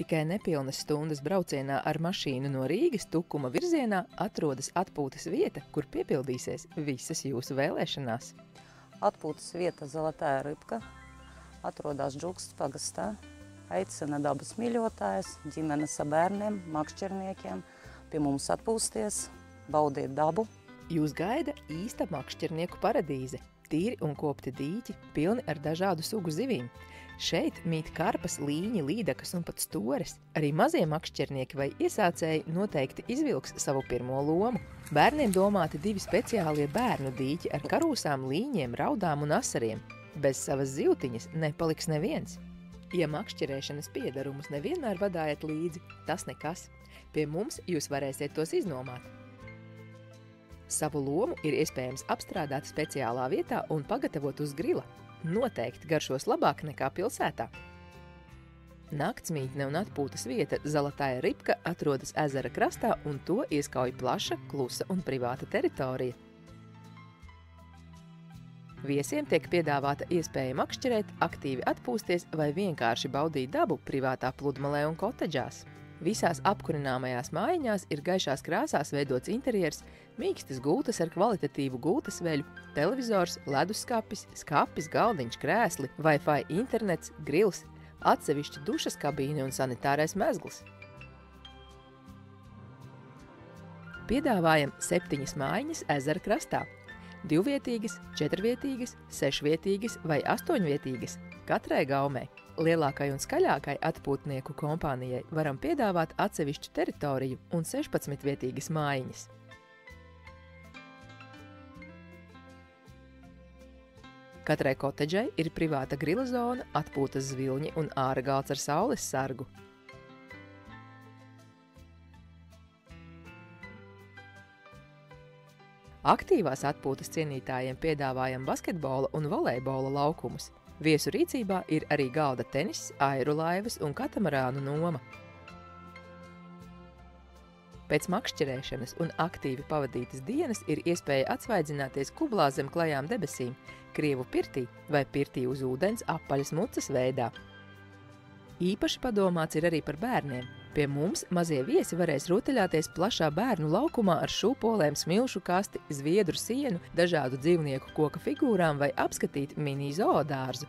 Tikai nepilnas stundas braucienā ar mašīnu no Rīgas Tukuma virzienā atrodas atpūtas vieta, kur piepildīsies visas jūsu vēlēšanās. Atpūtas vieta Zolotaya Rybka atrodas Džukstas pagastā. Aicina dabas mīļotājus, ģimenes ar bērniem, makšķerniekiem pie mums atpūsties, baudīt dabu. Jūs gaida īsta makšķernieku paradīze. Tīri un kopti dīķi, pilni ar dažādu sugu zivīm. Šeit mīt karpas, līņi, līdakas un pat stores. Arī mazie makšķernieki vai iesācēji noteikti izvilks savu pirmo lomu. Bērniem domāti 2 speciālie bērnu dīķi ar karūsām, līņiem, raudām un asariem. Bez savas zivtiņas nepaliks neviens. Ja makšķerēšanas piedarumus nevienmēr vadājat līdzi, tas nekas. Pie mums jūs varēsiet tos iznomāt. Savu lomu ir iespējams apstrādāt speciālā vietā un pagatavot uz grila. Noteikti garšos labāk nekā pilsētā. Naktsmītne un atpūtas vieta Zolotaya Rybka atrodas ezera krastā un to ieskauj plaša, klusa un privāta teritorija. Viesiem tiek piedāvāta iespēja makšķerēt, aktīvi atpūsties vai vienkārši baudīt dabu privātā pludmalē un kotedžās. Visās apkurināmajās mājiņās ir gaišās krāsās veidots interjers, mīkstas gultas ar kvalitatīvu gultas veļu, televizors, leduskapis, skapis, galdiņš, krēsli, Wi-Fi internets, grils, atsevišķa dušas kabīne un sanitārais mezgls. Piedāvājam 7 mājiņas ezera krastā. 2-vietīgas, 4-vietīgas, 6-vietīgas vai 8-vietīgas katrai gaumei. Lielākai un skaļākai atpūtnieku kompānijai varam piedāvāt atsevišķu teritoriju un 16-vietīgas mājiņas. Katrai kotedžai ir privāta grila zona, atpūtas zvilņi un āra galds ar saules sargu. Aktīvās atpūtas cienītājiem piedāvājam basketbola un volejbola laukumus. Viesu rīcībā ir arī galda tenis, aerolaivas un katamarānu noma. Pēc makšķerēšanas un aktīvi pavadītas dienas ir iespēja atsvaidzināties kublā zem klajām debesīm, krievu pirtī vai pirtī uz ūdens apaļas mucas veidā. Īpaši padomāts ir arī par bērniem. Pie mums mazie viesi varēs rotaļāties plašā bērnu laukumā ar šūpolēm, smilšu kasti, zviedru sienu, dažādu dzīvnieku koka figūrām vai apskatīt mini zoodārzu.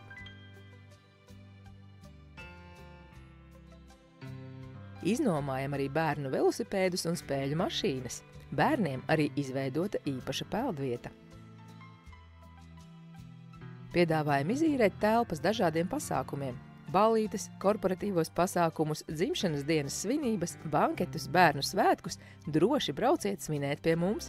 Iznomājam arī bērnu velosipēdus un spēļu mašīnas. Bērniem arī izveidota īpaša peldvieta. Piedāvājam izīrēt telpas dažādiem pasākumiem. Ballītes, korporatīvos pasākumus, dzimšanas dienas svinības, banketus, bērnu svētkus, droši brauciet svinēt pie mums!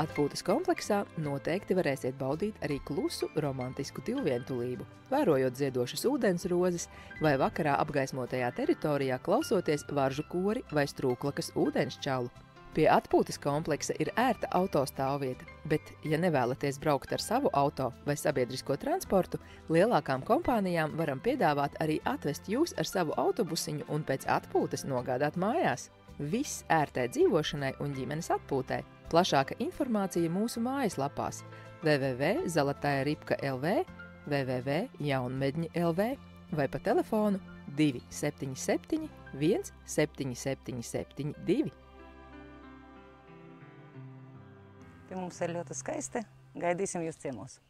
Atpūtas kompleksā noteikti varēsiet baudīt arī klusu, romantisku divvientulību, vērojot ziedošas ūdens rozes vai vakarā apgaismotajā teritorijā klausoties varžu kori vai strūklakas ūdensčalu. Pie atpūtas kompleksa ir ērta autostāvvieta, bet, ja nevēlaties braukt ar savu auto vai sabiedrisko transportu, lielākām kompānijām varam piedāvāt arī atvest jūs ar savu autobusiņu un pēc atpūtas nogādāt mājās. Viss ērtai dzīvošanai un ģimenes atpūtai. Plašāka informācija mūsu mājaslapās www.zolotayarybka.lv, www.jaunmedņi.lv vai pa telefonu 277 17772. Pie mums ir ļoti skaisti. Gaidīsim jūs ciemos!